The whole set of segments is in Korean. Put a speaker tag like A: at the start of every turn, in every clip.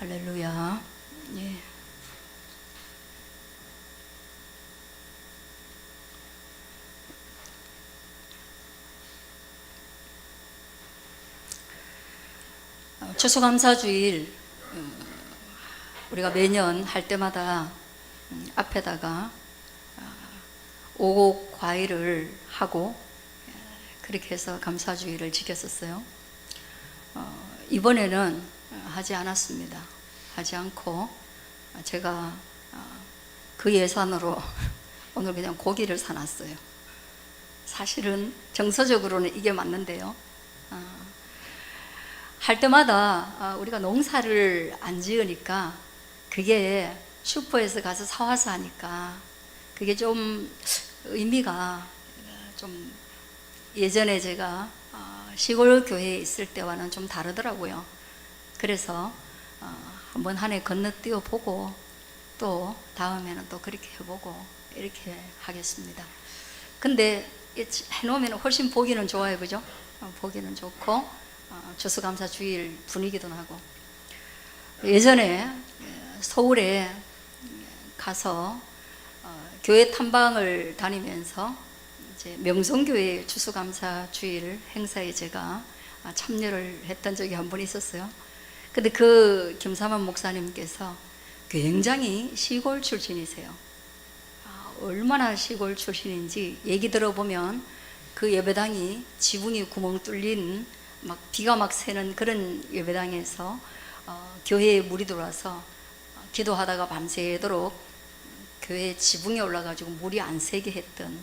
A: 할렐루야. 예. 추수감사주일 우리가 매년 할 때마다 앞에다가 오곡 과일을 하고 그렇게 해서 감사주일을 지켰었어요. 이번에는 하지 않았습니다. 하지 않고 제가 그 예산으로 오늘 그냥 고기를 사놨어요. 사실은 정서적으로는 이게 맞는데요. 할 때마다 우리가 농사를 안 지으니까 그게 슈퍼에서 가서 사와서 하니까 그게 좀 의미가 좀 예전에 제가 시골 교회에 있을 때와는 좀 다르더라고요. 그래서 한번 한 해 건너뛰어 보고 또 다음에는 또 그렇게 해보고 이렇게 하겠습니다. 근데 해놓으면 훨씬 보기는 좋아요, 그죠? 보기는 좋고 추수감사 주일 분위기도 나고. 예전에 서울에 가서 교회 탐방을 다니면서 이제 명성교회 추수감사 주일 행사에 제가 참여를 했던 적이 한 번 있었어요. 근데 그 김사만 목사님께서 굉장히 시골 출신이세요. 얼마나 시골 출신인지 얘기 들어보면 그 예배당이 지붕이 구멍 뚫린 막 비가 막 새는 그런 예배당에서 교회에 물이 들어와서 기도하다가 밤새도록 교회 지붕에 올라가지고 물이 안 새게 했던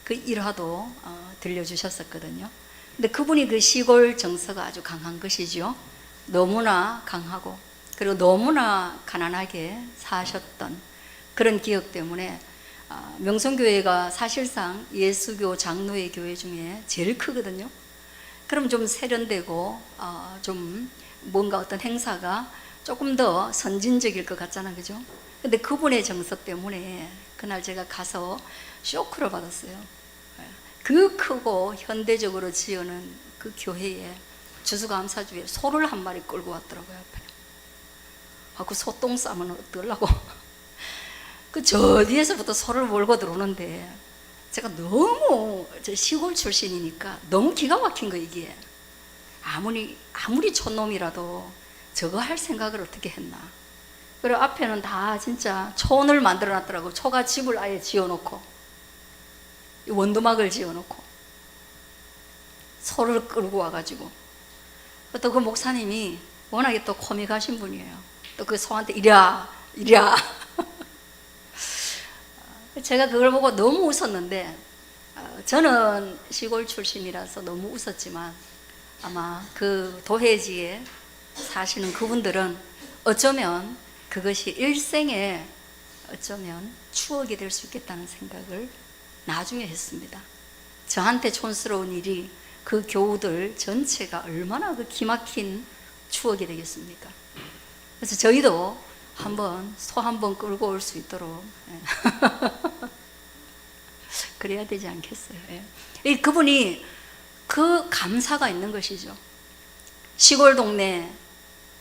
A: 그 일화도 들려주셨었거든요. 근데 그분이 그 시골 정서가 아주 강한 것이죠. 너무나 강하고 그리고 너무나 가난하게 사셨던 그런 기억 때문에 명성교회가 사실상 예수교 장로의 교회 중에 제일 크거든요. 그럼 좀 세련되고 좀 뭔가 어떤 행사가 조금 더 선진적일 것 같잖아, 그죠? 근데 그분의 정서 때문에 그날 제가 가서 쇼크를 받았어요. 그 크고 현대적으로 지어는 그 교회에 추수감사주에 소를 한 마리 끌고 왔더라고요, 앞에. 그 소똥 싸면 어떡하려고. 그 저 뒤에서부터 소를 몰고 들어오는데 제가 너무 시골 출신이니까 너무 기가 막힌 거 이게. 아무리 촌놈이라도 저거 할 생각을 어떻게 했나. 그리고 앞에는 다 진짜 촌을 만들어 놨더라고. 초가 집을 아예 지어놓고 원두막을 지어놓고 소를 끌고 와가지고 또 그 목사님이 워낙에 또 코믹하신 분이에요. 또 그 소한테 이랴 제가 그걸 보고 너무 웃었는데 저는 시골 출신이라서 너무 웃었지만 아마 그 도해지에 사시는 그분들은 어쩌면 그것이 일생에 어쩌면 추억이 될 수 있겠다는 생각을 나중에 했습니다. 저한테 촌스러운 일이 그 교우들 전체가 얼마나 그 기막힌 추억이 되겠습니까? 그래서 저희도 한번 소 한번 끌고 올 수 있도록 그래야 되지 않겠어요? 그분이 그 감사가 있는 것이죠. 시골 동네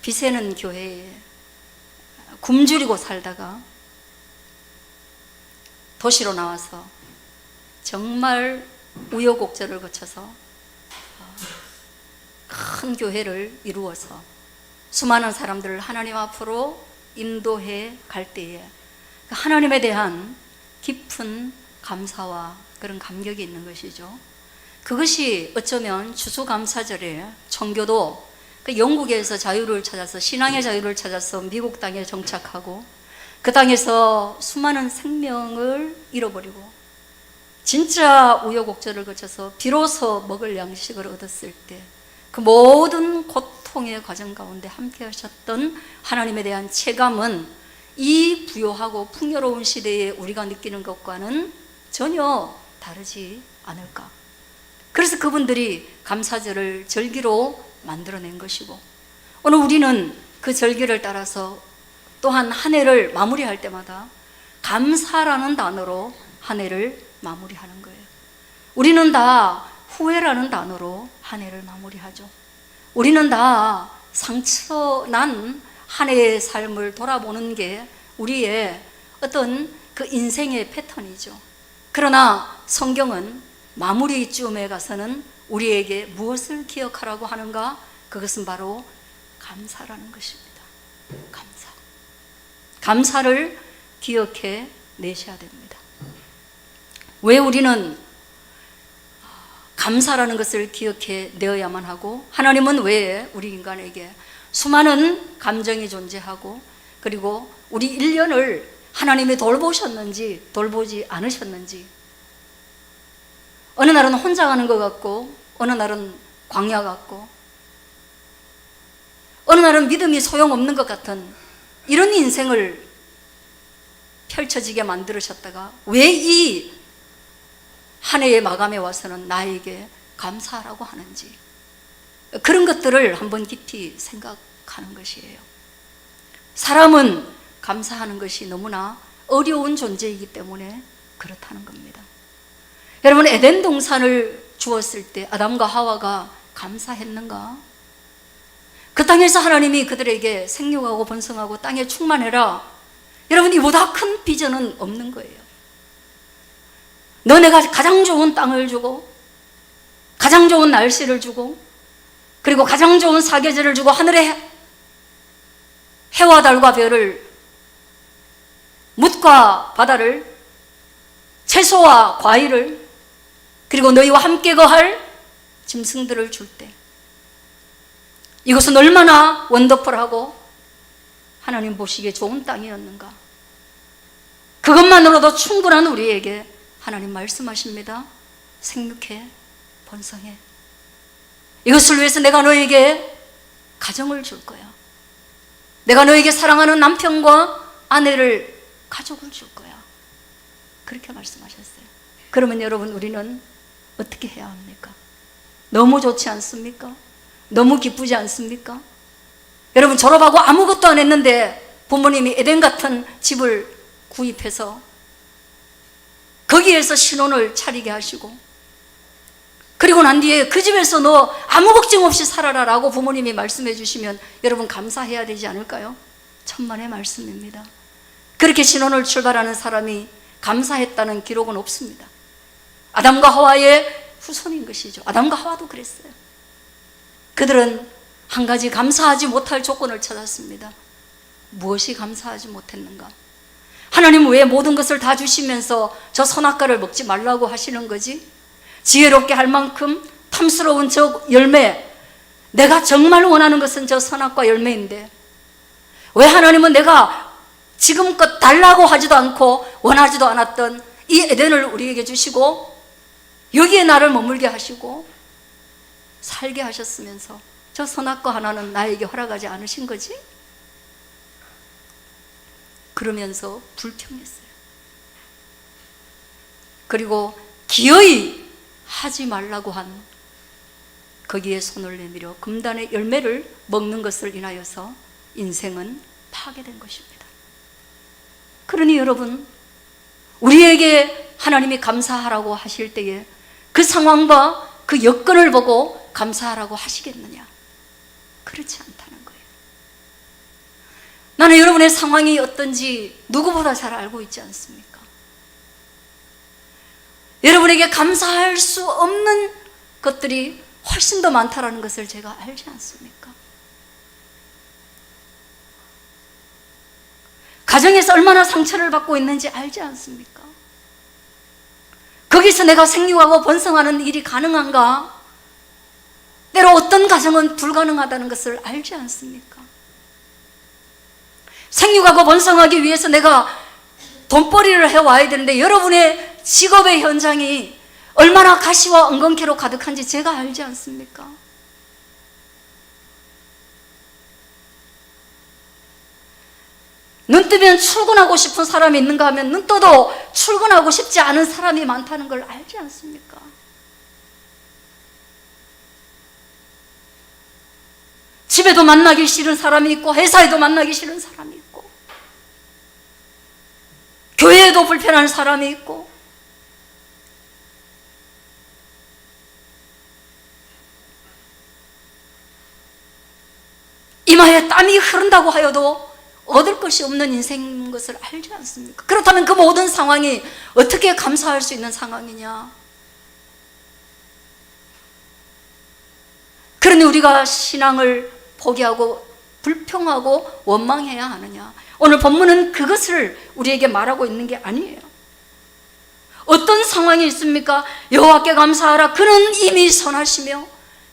A: 비새는 교회에 굶주리고 살다가 도시로 나와서 정말 우여곡절을 거쳐서 큰 교회를 이루어서 수많은 사람들을 하나님 앞으로 인도해 갈 때에 하나님에 대한 깊은 감사와 그런 감격이 있는 것이죠. 그것이 어쩌면 추수감사절에 청교도 영국에서 자유를 찾아서 신앙의 자유를 찾아서 미국 땅에 정착하고 그 땅에서 수많은 생명을 잃어버리고 진짜 우여곡절을 거쳐서 비로소 먹을 양식을 얻었을 때 그 모든 고통의 과정 가운데 함께 하셨던 하나님에 대한 체감은 이 부요하고 풍요로운 시대에 우리가 느끼는 것과는 전혀 다르지 않을까. 그래서 그분들이 감사절을 절기로 만들어낸 것이고 오늘 우리는 그 절기를 따라서 또한 한 해를 마무리할 때마다 감사라는 단어로 한 해를 마무리하는 거예요. 우리는 다 후회라는 단어로 한 해를 마무리하죠. 우리는 다 상처난 한 해의 삶을 돌아보는 게 우리의 어떤 그 인생의 패턴이죠. 그러나 성경은 마무리쯤에 가서는 우리에게 무엇을 기억하라고 하는가? 그것은 바로 감사라는 것입니다. 감사. 감사를 기억해 내셔야 됩니다. 왜 우리는 감사라는 것을 기억해 내어야만 하고, 하나님은 왜 우리 인간에게 수많은 감정이 존재하고, 그리고 우리 1년을 하나님이 돌보셨는지 돌보지 않으셨는지, 어느 날은 혼자 가는 것 같고 어느 날은 광야 같고 어느 날은 믿음이 소용없는 것 같은 이런 인생을 펼쳐지게 만들으셨다가 왜 이 한 해의 마감에 와서는 나에게 감사하라고 하는지, 그런 것들을 한번 깊이 생각하는 것이에요. 사람은 감사하는 것이 너무나 어려운 존재이기 때문에 그렇다는 겁니다. 여러분, 에덴 동산을 주었을 때 아담과 하와가 감사했는가? 그 땅에서 하나님이 그들에게 생육하고 번성하고 땅에 충만해라, 여러분, 이보다 큰 비전은 없는 거예요. 너네가 가장 좋은 땅을 주고 가장 좋은 날씨를 주고 그리고 가장 좋은 사계절을 주고 하늘에 해와 달과 별을, 묻과 바다를, 채소와 과일을, 그리고 너희와 함께 거할 짐승들을 줄 때 이것은 얼마나 원더풀하고 하나님 보시기에 좋은 땅이었는가. 그것만으로도 충분한 우리에게 하나님 말씀하십니다. 생육해 번성해. 이것을 위해서 내가 너에게 가정을 줄 거야. 내가 너에게 사랑하는 남편과 아내를, 가족을 줄 거야. 그렇게 말씀하셨어요. 그러면 여러분, 우리는 어떻게 해야 합니까? 너무 좋지 않습니까? 너무 기쁘지 않습니까? 여러분, 졸업하고 아무것도 안 했는데 부모님이 에덴 같은 집을 구입해서 거기에서 신혼을 차리게 하시고, 그리고 난 뒤에 그 집에서 너 아무 걱정 없이 살아라 라고 부모님이 말씀해 주시면 여러분 감사해야 되지 않을까요? 천만의 말씀입니다. 그렇게 신혼을 출발하는 사람이 감사했다는 기록은 없습니다. 아담과 하와의 후손인 것이죠. 아담과 하와도 그랬어요. 그들은 한 가지 감사하지 못할 조건을 찾았습니다. 무엇이 감사하지 못했는가? 하나님 왜 모든 것을 다 주시면서 저 선악과를 먹지 말라고 하시는 거지? 지혜롭게 할 만큼 탐스러운 저 열매, 내가 정말 원하는 것은 저 선악과 열매인데 왜 하나님은 내가 지금껏 달라고 하지도 않고 원하지도 않았던 이 에덴을 우리에게 주시고 여기에 나를 머물게 하시고 살게 하셨으면서 저 선악과 하나는 나에게 허락하지 않으신 거지? 그러면서 불평했어요. 그리고 기어이 하지 말라고 한 거기에 손을 내밀어 금단의 열매를 먹는 것을 인하여서 인생은 파괴된 것입니다. 그러니 여러분, 우리에게 하나님이 감사하라고 하실 때에 그 상황과 그 여건을 보고 감사하라고 하시겠느냐? 그렇지 않다는 거예요. 나는 여러분의 상황이 어떤지 누구보다 잘 알고 있지 않습니까? 여러분에게 감사할 수 없는 것들이 훨씬 더 많다라는 것을 제가 알지 않습니까? 가정에서 얼마나 상처를 받고 있는지 알지 않습니까? 거기서 내가 생육하고 번성하는 일이 가능한가? 때로 어떤 가정은 불가능하다는 것을 알지 않습니까? 생육하고 번성하기 위해서 내가 돈벌이를 해와야 되는데 여러분의 직업의 현장이 얼마나 가시와 엉겅퀴로 가득한지 제가 알지 않습니까? 눈 뜨면 출근하고 싶은 사람이 있는가 하면 눈 떠도 출근하고 싶지 않은 사람이 많다는 걸 알지 않습니까? 집에도 만나기 싫은 사람이 있고 회사에도 만나기 싫은 사람이 있고 교회에도 불편한 사람이 있고 이마에 땀이 흐른다고 하여도 얻을 것이 없는 인생인 것을 알지 않습니까? 그렇다면 그 모든 상황이 어떻게 감사할 수 있는 상황이냐? 그런데 우리가 신앙을 포기하고 불평하고 원망해야 하느냐? 오늘 본문은 그것을 우리에게 말하고 있는 게 아니에요. 어떤 상황이 있습니까? 여호와께 감사하라. 그는 이미 선하시며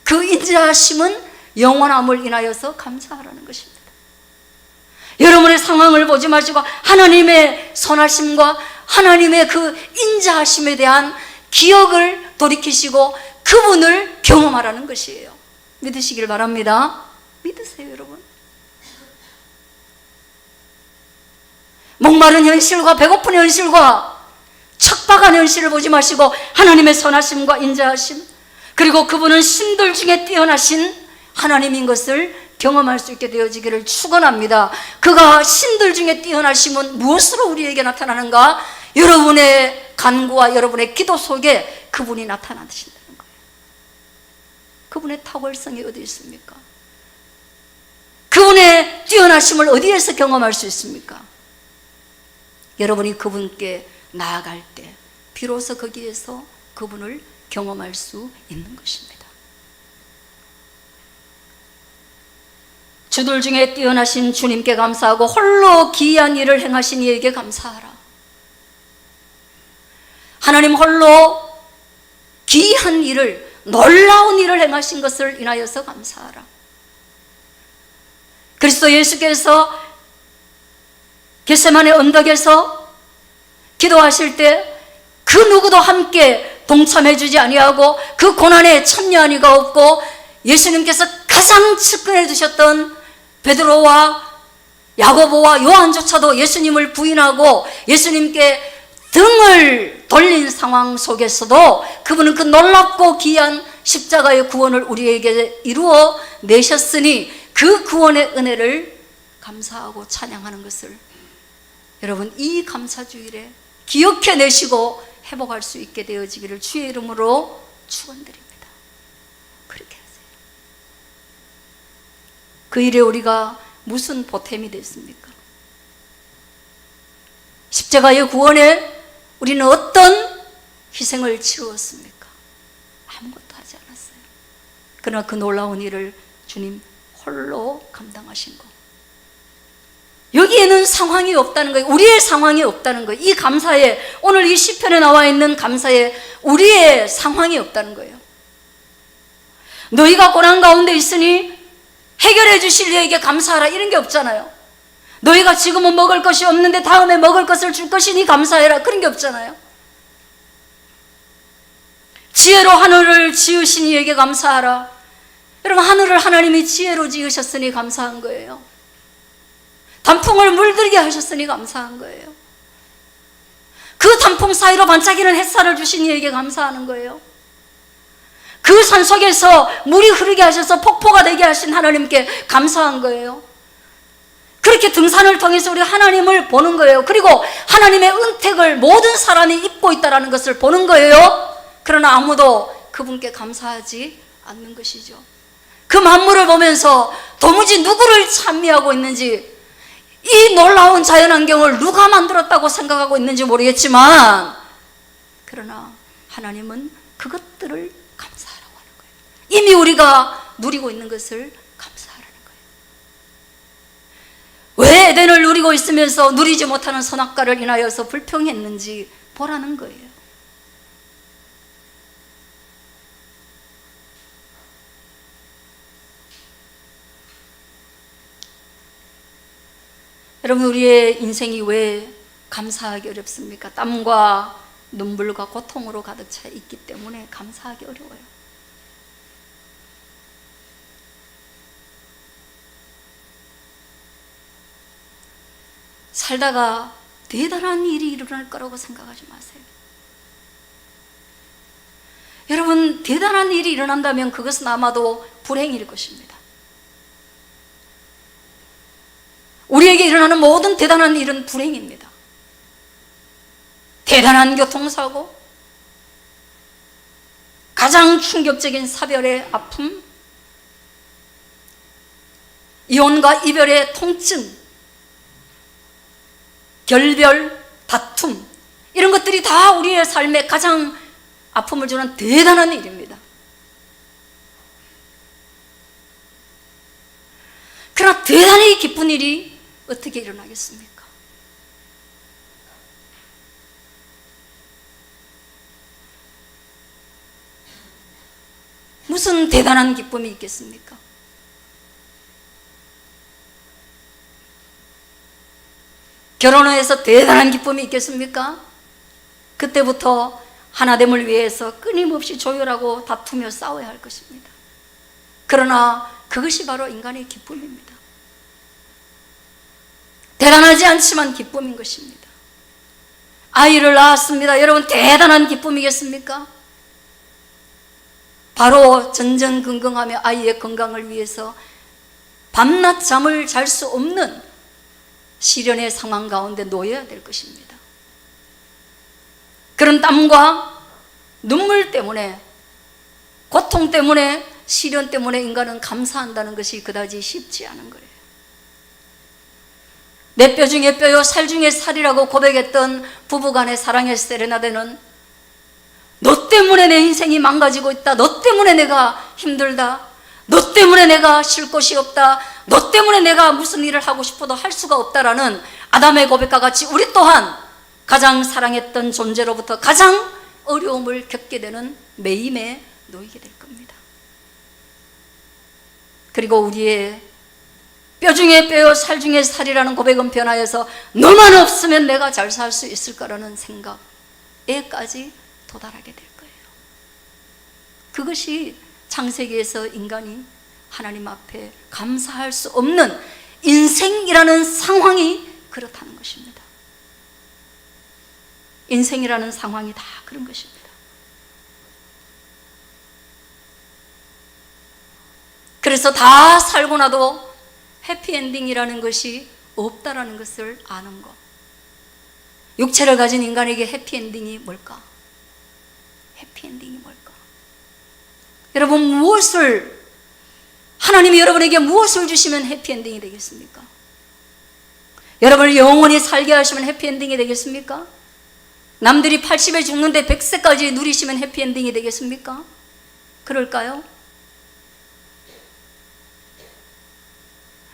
A: 그 인자하심은 영원함을 인하여서 감사하라는 것입니다. 여러분의 상황을 보지 마시고 하나님의 선하심과 하나님의 그 인자하심에 대한 기억을 돌이키시고 그분을 경험하라는 것이에요. 믿으시길 바랍니다. 믿으세요, 여러분. 목마른 현실과 배고픈 현실과 척박한 현실을 보지 마시고 하나님의 선하심과 인자하심, 그리고 그분은 신들 중에 뛰어나신 하나님인 것을 경험할 수 있게 되어지기를 축원합니다. 그가 신들 중에 뛰어나심은 무엇으로 우리에게 나타나는가? 여러분의 간구와 여러분의 기도 속에 그분이 나타나신다는 거예요. 그분의 탁월성이 어디 있습니까? 그분의 뛰어나심을 어디에서 경험할 수 있습니까? 여러분이 그분께 나아갈 때 비로소 거기에서 그분을 경험할 수 있는 것입니다. 주들 중에 뛰어나신 주님께 감사하고 홀로 기이한 일을 행하신 이에게 감사하라. 하나님 홀로 기이한 일을, 놀라운 일을 행하신 것을 인하여서 감사하라. 그리스도 예수께서 겟세마네 언덕에서 기도하실 때 그 누구도 함께 동참해 주지 아니하고 그 고난에 참여한 이가 없고 예수님께서 가장 측근해 두셨던 베드로와 야고보와 요한조차도 예수님을 부인하고 예수님께 등을 돌린 상황 속에서도 그분은 그 놀랍고 귀한 십자가의 구원을 우리에게 이루어 내셨으니 그 구원의 은혜를 감사하고 찬양하는 것을 여러분 이 감사주일에 기억해내시고 회복할 수 있게 되어지기를 주의 이름으로 축원드립니다. 그렇게 하세요. 그 일에 우리가 무슨 보탬이 됐습니까? 십자가의 구원에 우리는 어떤 희생을 치루었습니까? 아무것도 하지 않았어요. 그러나 그 놀라운 일을 주님 홀로 감당하신 것, 여기에는 상황이 없다는 거예요. 우리의 상황이 없다는 거예요. 이 감사에, 오늘 이 시편에 나와 있는 감사에 우리의 상황이 없다는 거예요. 너희가 고난 가운데 있으니 해결해 주실 이에게 감사하라, 이런 게 없잖아요. 너희가 지금은 먹을 것이 없는데 다음에 먹을 것을 줄 것이니 감사해라, 그런 게 없잖아요. 지혜로 하늘을 지으신 이에게 감사하라. 여러분, 하늘을 하나님이 지혜로 지으셨으니 감사한 거예요. 단풍을 물들게 하셨으니 감사한 거예요. 그 단풍 사이로 반짝이는 햇살을 주신 이에게 감사하는 거예요. 그 산속에서 물이 흐르게 하셔서 폭포가 되게 하신 하나님께 감사한 거예요. 그렇게 등산을 통해서 우리 하나님을 보는 거예요. 그리고 하나님의 은택을 모든 사람이 입고 있다는 것을 보는 거예요. 그러나 아무도 그분께 감사하지 않는 것이죠. 그 만물을 보면서 도무지 누구를 찬미하고 있는지, 이 놀라운 자연환경을 누가 만들었다고 생각하고 있는지 모르겠지만, 그러나 하나님은 그것들을 감사하라고 하는 거예요. 이미 우리가 누리고 있는 것을 감사하라는 거예요. 왜 에덴을 누리고 있으면서 누리지 못하는 선악과를 인하여서 불평했는지 보라는 거예요. 여러분, 우리의 인생이 왜 감사하기 어렵습니까? 땀과 눈물과 고통으로 가득 차 있기 때문에 감사하기 어려워요. 살다가 대단한 일이 일어날 거라고 생각하지 마세요. 여러분, 대단한 일이 일어난다면 그것은 아마도 불행일 것입니다. 우리에게 일어나는 모든 대단한 일은 불행입니다. 대단한 교통사고, 가장 충격적인 사별의 아픔, 이혼과 이별의 통증, 결별, 다툼, 이런 것들이 다 우리의 삶에 가장 아픔을 주는 대단한 일입니다. 그러나 대단히 기쁜 일이 어떻게 일어나겠습니까? 무슨 대단한 기쁨이 있겠습니까? 결혼해서 대단한 기쁨이 있겠습니까? 그때부터 하나됨을 위해서 끊임없이 조율하고 다투며 싸워야 할 것입니다. 그러나 그것이 바로 인간의 기쁨입니다. 대단하지 않지만 기쁨인 것입니다. 아이를 낳았습니다. 여러분, 대단한 기쁨이겠습니까? 바로 전전긍긍하며 아이의 건강을 위해서 밤낮 잠을 잘 수 없는 시련의 상황 가운데 놓여야 될 것입니다. 그런 땀과 눈물 때문에, 고통 때문에, 시련 때문에 인간은 감사한다는 것이 그다지 쉽지 않은 거예요. 내 뼈 중에 뼈요 살 중에 살이라고 고백했던 부부간의 사랑의 세레나데는 너 때문에 내 인생이 망가지고 있다, 너 때문에 내가 힘들다, 너 때문에 내가 쉴 곳이 없다, 너 때문에 내가 무슨 일을 하고 싶어도 할 수가 없다라는 아담의 고백과 같이 우리 또한 가장 사랑했던 존재로부터 가장 어려움을 겪게 되는 매임에 놓이게 될 겁니다. 그리고 우리의 뼈 중에 뼈요 살 중에 살이라는 고백은 변하여서 너만 없으면 내가 잘 살 수 있을까라는 생각에까지 도달하게 될 거예요. 그것이 창세기에서 인간이 하나님 앞에 감사할 수 없는 인생이라는 상황이 그렇다는 것입니다. 인생이라는 상황이 다 그런 것입니다. 그래서 다 살고 나도 해피엔딩이라는 것이 없다라는 것을 아는 것. 육체를 가진 인간에게 해피엔딩이 뭘까? 해피엔딩이 뭘까? 여러분, 하나님이 여러분에게 무엇을 주시면 해피엔딩이 되겠습니까? 여러분을 영원히 살게 하시면 해피엔딩이 되겠습니까? 남들이 80에 죽는데 100세까지 누리시면 해피엔딩이 되겠습니까? 그럴까요?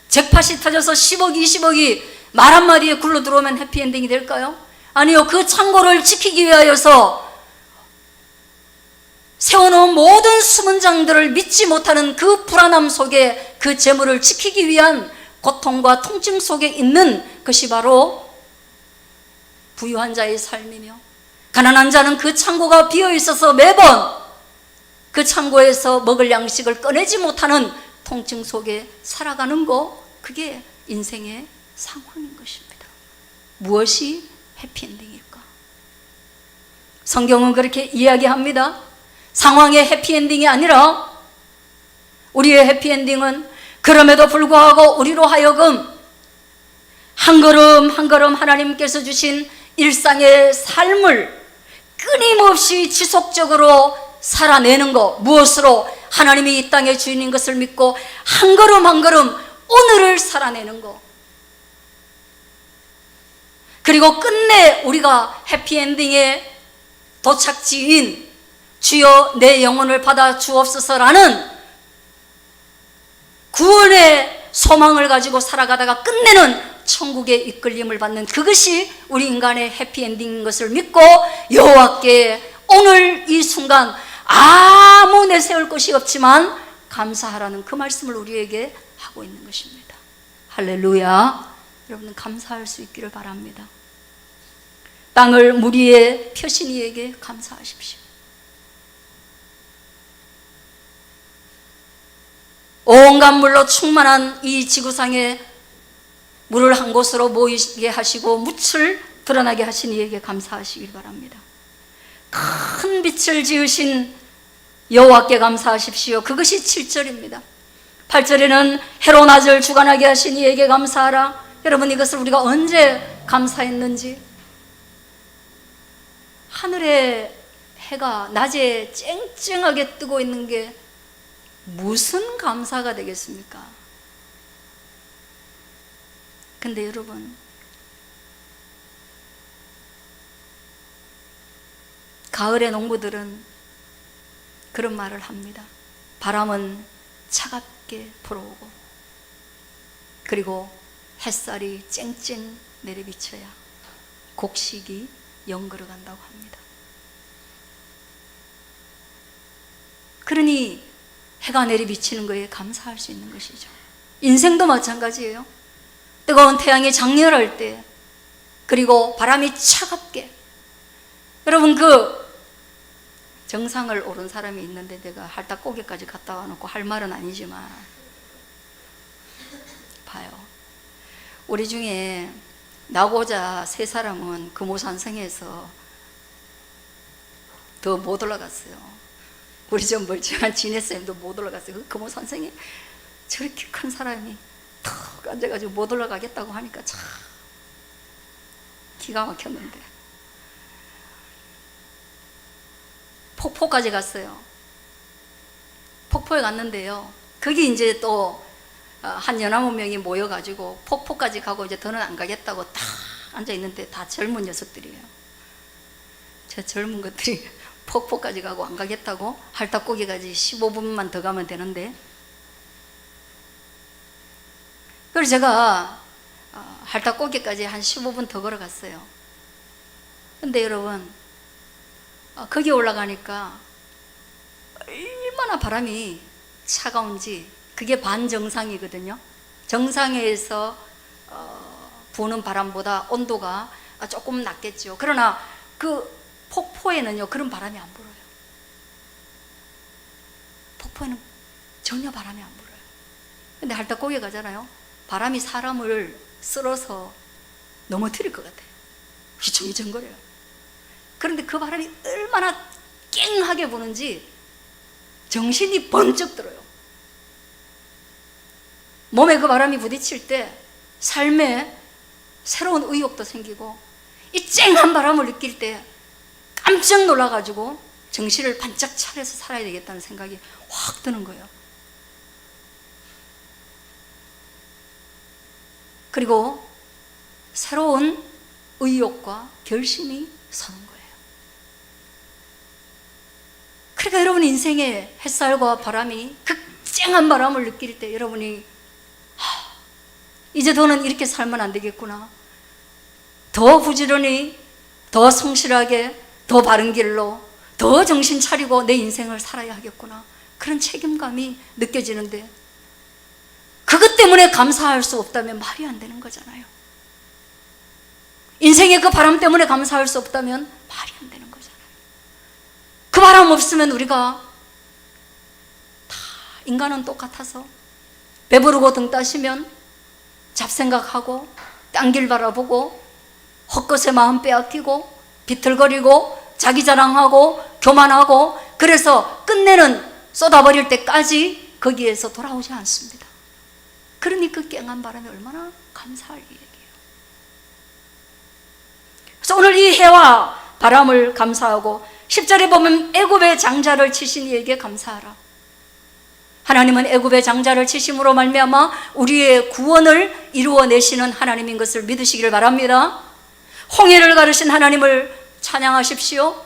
A: 잭팟이 터져서 10억, 20억이 말 한마디에 굴러 들어오면 해피엔딩이 될까요? 아니요. 그 창고를 지키기 위하여서 세워놓은 모든 수문장들을 믿지 못하는 그 불안함 속에 그 재물을 지키기 위한 고통과 통증 속에 있는 것이 바로 부유한 자의 삶이며, 가난한 자는 그 창고가 비어 있어서 매번 그 창고에서 먹을 양식을 꺼내지 못하는 통증 속에 살아가는 거, 그게 인생의 상황인 것입니다. 무엇이 해피엔딩일까? 성경은 그렇게 이야기합니다. 상황의 해피엔딩이 아니라 우리의 해피엔딩은 그럼에도 불구하고 우리로 하여금 한 걸음 한 걸음 하나님께서 주신 일상의 삶을 끊임없이 지속적으로 살아내는 것, 무엇으로? 하나님이 이 땅의 주인인 것을 믿고 한 걸음 한 걸음 오늘을 살아내는 것. 그리고 끝내 우리가 해피엔딩의 도착지인 주여 내 영혼을 받아 주옵소서라는 구원의 소망을 가지고 살아가다가 끝내는 천국의 이끌림을 받는, 그것이 우리 인간의 해피엔딩인 것을 믿고 여호와께 오늘 이 순간 아무 내세울 것이 없지만 감사하라는 그 말씀을 우리에게 하고 있는 것입니다. 할렐루야. 여러분은 감사할 수 있기를 바랍니다. 땅을 무리의 표신이에게 감사하십시오. 온갖 물로 충만한 이 지구상에 물을 한 곳으로 모이게 하시고 묻을 드러나게 하신 이에게 감사하시길 바랍니다. 큰 빛을 지으신 여호와께 감사하십시오. 그것이 7절입니다. 8절에는 해로 낮을 주관하게 하신 이에게 감사하라. 여러분, 이것을 우리가 언제 감사했는지, 하늘에 해가 낮에 쨍쨍하게 뜨고 있는 게 무슨 감사가 되겠습니까? 근데 여러분, 가을의 농부들은 그런 말을 합니다. 바람은 차갑게 불어오고, 그리고 햇살이 쨍쨍 내려비쳐야 곡식이 연걸어 간다고 합니다. 그러니 해가 내리비치는 거에 감사할 수 있는 것이죠. 인생도 마찬가지예요. 뜨거운 태양이 장렬할 때, 그리고 바람이 차갑게, 여러분 그 정상을 오른 사람이 있는데, 내가 할딱고개까지 갔다 와놓고 할 말은 아니지만 봐요. 우리 중에 나고자 세 사람은 금오산성에서 더 못 올라갔어요. 우리 좀 멀쩡한 진혜쌤도 못 올라갔어요. 그 금오산성에 저렇게 큰 사람이 턱 앉아가지고 못 올라가겠다고 하니까 참 기가 막혔는데, 폭포까지 갔어요. 폭포에 갔는데요, 거기 이제 또 한 14명이 모여가지고 폭포까지 가고 이제 더는 안 가겠다고 딱 앉아있는데 다 젊은 녀석들이에요. 저 젊은 것들이 폭포까지 가고 안 가겠다고, 할딱고기까지 15분만 더 가면 되는데, 그래서 제가 할딱고기까지 한 15분 더 걸어갔어요. 근데 여러분, 거기 올라가니까 얼마나 바람이 차가운지, 그게 반정상이거든요. 정상에서 부는 바람보다 온도가 조금 낮겠죠. 그러나 그 폭포에는요, 그런 바람이 안 불어요. 폭포에는 전혀 바람이 안 불어요. 근데 할딱고기 가잖아요, 바람이 사람을 쓸어서 넘어뜨릴 것 같아요. 휘청휘청거려요. 그런데 그 바람이 얼마나 깽하게 부는지 정신이 번쩍 들어요. 몸에 그 바람이 부딪힐 때 삶에 새로운 의욕도 생기고, 이 쨍한 바람을 느낄 때 깜짝 놀라가지고 정신을 반짝 차려서 살아야 되겠다는 생각이 확 드는 거예요. 그리고 새로운 의욕과 결심이 서는 거예요. 그러니까 여러분 인생의 햇살과 바람이, 그 쨍한 바람을 느낄 때 여러분이 이제 더는 이렇게 살면 안 되겠구나, 더 부지런히, 더 성실하게, 더 바른 길로, 더 정신 차리고 내 인생을 살아야 하겠구나, 그런 책임감이 느껴지는데, 그것 때문에 감사할 수 없다면 말이 안 되는 거잖아요. 인생의 그 바람 때문에 감사할 수 없다면 말이 안 되는 거잖아요. 그 바람 없으면 우리가 다, 인간은 똑같아서 배부르고 등 따시면 잡생각하고 딴길 바라보고 헛것에 마음 빼앗기고 비틀거리고 자기 자랑하고 교만하고, 그래서 끝내는 쏟아버릴 때까지 거기에서 돌아오지 않습니다. 그러니 그 깽한 바람이 얼마나 감사할 일이에요. 그래서 오늘 이 해와 바람을 감사하고, 10절에 보면 애굽의 장자를 치신 이에게 감사하라. 하나님은 애굽의 장자를 치심으로 말미암아 우리의 구원을 이루어내시는 하나님인 것을 믿으시기를 바랍니다. 홍해를 가르신 하나님을 찬양하십시오.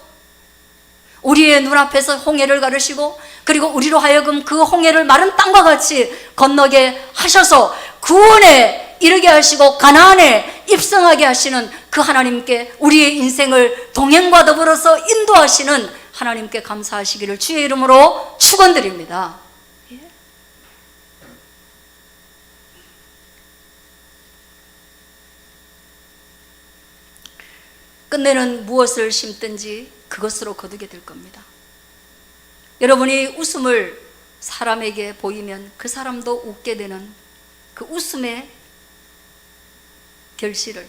A: 우리의 눈앞에서 홍해를 가르시고, 그리고 우리로 하여금 그 홍해를 마른 땅과 같이 건너게 하셔서 구원에 이르게 하시고 가나안에 입성하게 하시는 그 하나님께, 우리의 인생을 동행과 더불어서 인도하시는 하나님께 감사하시기를 주의 이름으로 축원드립니다. 끝내는 무엇을 심든지 그것으로 거두게 될 겁니다. 여러분이 웃음을 사람에게 보이면 그 사람도 웃게 되는 그 웃음의 결실을,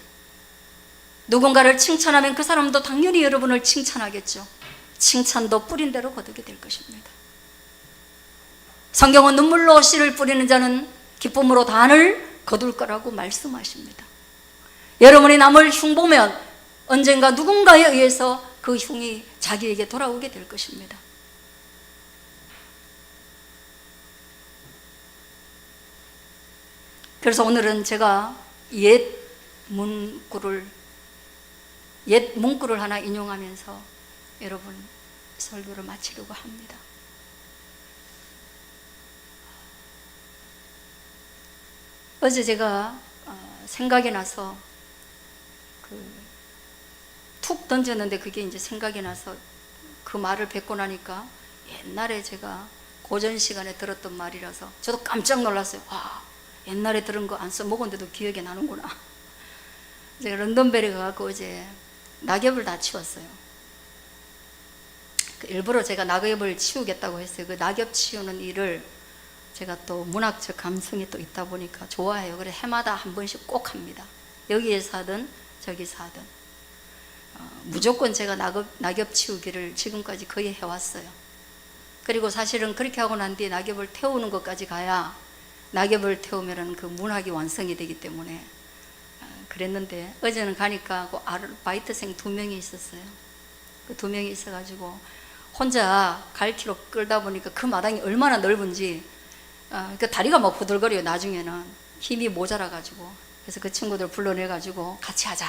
A: 누군가를 칭찬하면 그 사람도 당연히 여러분을 칭찬하겠죠. 칭찬도 뿌린 대로 거두게 될 것입니다. 성경은 눈물로 씨를 뿌리는 자는 기쁨으로 단을 거둘 거라고 말씀하십니다. 여러분이 남을 흉보면 언젠가 누군가에 의해서 그 흉이 자기에게 돌아오게 될 것입니다. 그래서 오늘은 제가 옛 문구를 하나 인용하면서 여러분 설교를 마치려고 합니다. 어제 제가 생각이 나서 툭 던졌는데 그게 이제 생각이 나서 그 말을 뱉고 나니까 옛날에 제가 고전 시간에 들었던 말이라서 저도 깜짝 놀랐어요. 옛날에 들은 거 안 써먹었는데도 기억이 나는구나. 제가 런던베리 가서 어제 낙엽을 다 치웠어요. 일부러 제가 낙엽을 치우겠다고 했어요. 그 낙엽 치우는 일을 제가 또 문학적 감성이 또 있다 보니까 좋아해요. 그래서 해마다 한 번씩 꼭 합니다. 여기에서 하든 저기서 하든 무조건 제가 낙엽 치우기를 지금까지 거의 해왔어요. 그리고 사실은 그렇게 하고 난 뒤에 낙엽을 태우는 것까지 가야 낙엽을 태우면 그 문학이 완성이 되기 때문에 그랬는데 어제는 가니까 그 아르바이트생 2명이 있었어요. 그 2명이 있어가지고 혼자 갈퀴로 끌다 보니까 그 마당이 얼마나 넓은지 그 다리가 막 부들거려요. 나중에는 힘이 모자라가지고. 그래서 그 친구들 불러내가지고 같이 하자.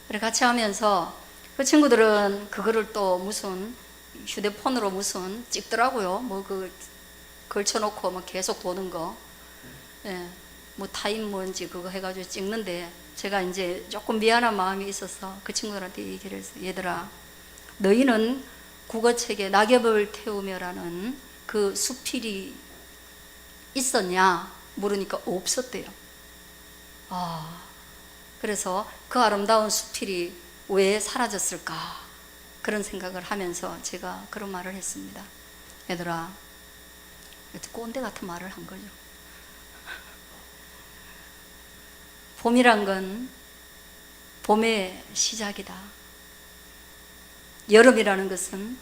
A: 그래 같이 하면서 그 친구들은 그거를 또 무슨 휴대폰으로 무슨 찍더라고요. 뭐 그 걸쳐놓고 뭐 계속 보는 거, 뭐 타임 뭔지 그거 해가지고 찍는데 제가 이제 조금 미안한 마음이 있어서 그 친구들한테 얘기를 했어요. 얘들아, 너희는 국어책에 낙엽을 태우며라는 그 수필이 있었냐 물으니까 없었대요. 그래서 그 아름다운 수필이 왜 사라졌을까 그런 생각을 하면서 제가 그런 말을 했습니다. 얘들아, 꼰대 같은 말을 한 거죠. 봄이란 건 봄의 시작이다. 여름이라는 것은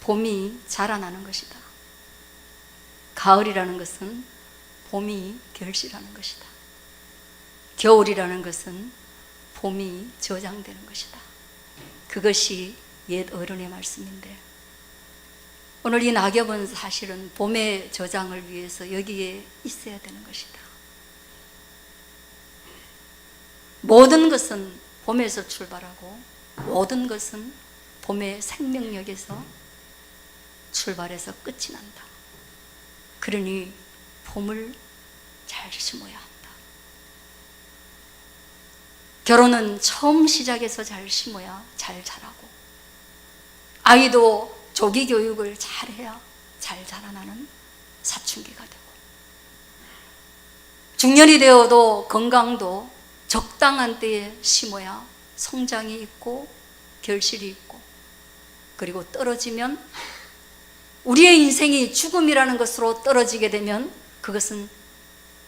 A: 봄이 자라나는 것이다. 가을이라는 것은 봄이 결실하는 것이다. 겨울이라는 것은 봄이 저장되는 것이다. 그것이 옛 어른의 말씀인데 오늘 이 낙엽은 사실은 봄의 저장을 위해서 여기에 있어야 되는 것이다. 모든 것은 봄에서 출발하고 모든 것은 봄의 생명력에서 출발해서 끝이 난다. 그러니 봄을 잘 심어야 한다. 결혼은 처음 시작해서 잘 심어야 잘 자라고, 아이도 조기 교육을 잘해야 잘 자라나는 사춘기가 되고, 중년이 되어도 건강도 적당한 때에 심어야 성장이 있고 결실이 있고, 그리고 떨어지면 우리의 인생이 죽음이라는 것으로 떨어지게 되면 그것은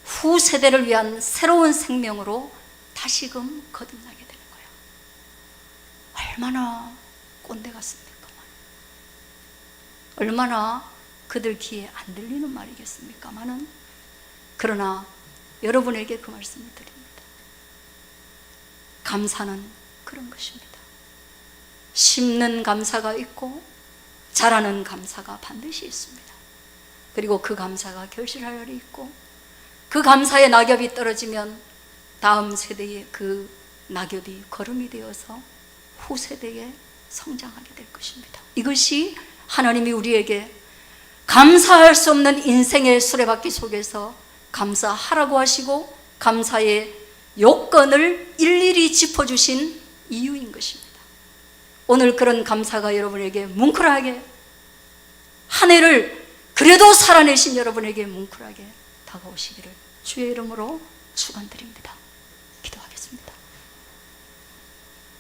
A: 후 세대를 위한 새로운 생명으로 다시금 거듭나게 되는 거예요. 얼마나 꼰대 같습니까? 얼마나 그들 귀에 안 들리는 말이겠습니까마는, 그러나 여러분에게 그 말씀을 드립니다. 감사는 그런 것입니다. 심는 감사가 있고 자라는 감사가 반드시 있습니다. 그리고 그 감사가 결실할 날이 있고, 그 감사의 낙엽이 떨어지면 다음 세대에 그 낙엽이 거름이 되어서 후 세대에 성장하게 될 것입니다. 이것이 하나님이 우리에게 감사할 수 없는 인생의 수레바퀴 속에서 감사하라고 하시고 감사의 요건을 일일이 짚어주신 이유인 것입니다. 오늘 그런 감사가 여러분에게 뭉클하게, 한 해를 그래도 살아내신 여러분에게 뭉클하게 다가오시기를 주의 이름으로 축원드립니다.